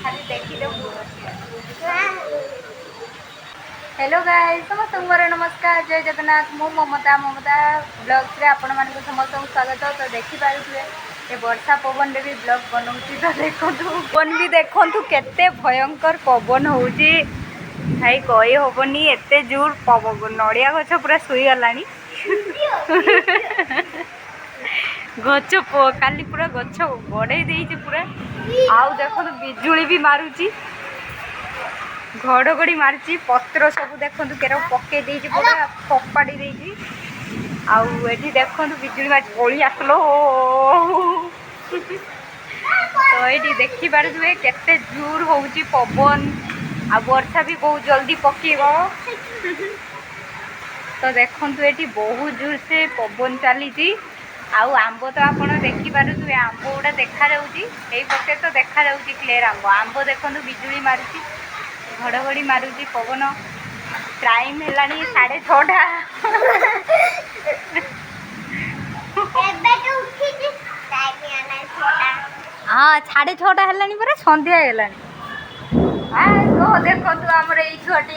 खाली देखिले hello guys समस्त मोर नमस्कार जय जगन्नाथ मु ममता ममता ब्लॉग्स रे आपण मान समस्त स्वागत। तो देखि पारुथिबे ए वर्षा पवन रे भी ब्लॉग बनाउची तो देखंतु पवन भी देखंतु केते भयंकर पवन होउची भाई कही हबनी एते जोर पवन नड़िया गछ पूरा सुई गलानी गछ काली पूरा गछ गड़े देइची पूरा आउ देखो बिजुली भी मारुची घड़घड़ी मार्ची पत्र सब देखो केर पके देइची पूरा फपाड़ी देइची आउ एठी देखो बिजुली मार्ची पड़ी आसलो तो ये देखी पारे केते जोर होउची पवन आ वर्षा भी बहुत जल्दी पकेब तो देखो ये बहुत जोर से पवन चली आउ आंब तो आप देखी पारे आंब गुड़ा देखा पटे तो देखा क्लियर आंब आंब देखो बिजुली मारुची घड़घड़ी मारुची पवन टाइम है 6:30 हाँ 6:30 है पूरा सन्ध्या है देखो आमर ये छुआटी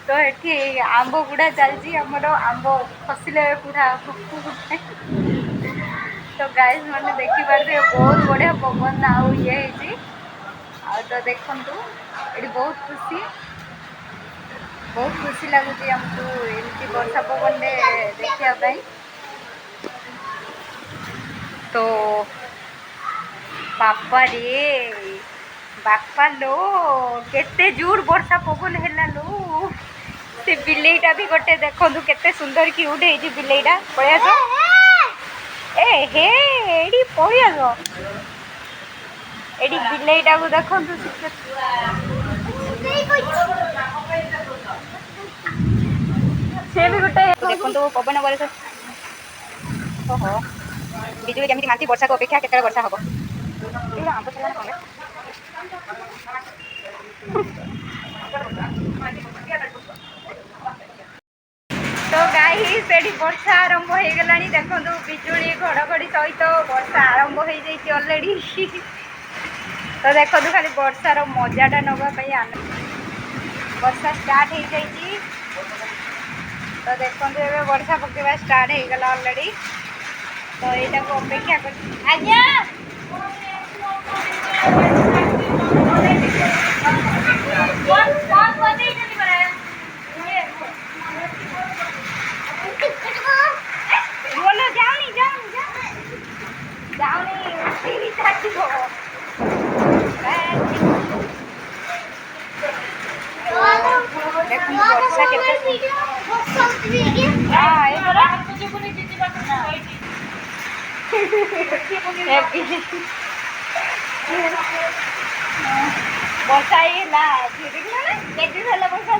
तो ये आंब गुड़ा चलती आमर आंब खसिले पूरा तो गाइस मैंने देखी पारे बहुत बढ़िया पवन आउ ये तो देखु ये बहुत खुशी लगुच आमको एमती वर्षा पवन देखापी तो बापा रे बापा लो केते जोर वर्षा पवन है लो से बिलेईटा भी गोटे देखो केते सुंदर क्यूट है बिलेईटा पलिया ए हे एडी पलिया एडी बिलेईटा को देखो से भी गोटे देखो पवन बरस ओहो बिजुली जमी मानती वर्षा को अपेक्षा केते वर्षा हम तो गाइस एडी वर्षा आरंभ हो गला देखो बिजुली घड़घड़ी सहित वर्षा आरंभ हो जाइए ऑलरेडी तो देखो खाली वर्षार मजाटा नापी वर्षा स्टार्ट हो जाइए तो देखो ये वर्षा पकेवा स्टार्ट हो गला ऑलरेडी तो यहाँ को अपेक्षा कर आज्ञा बोलो जाओनी देखो वर्षा के वर्षा ये वर्षा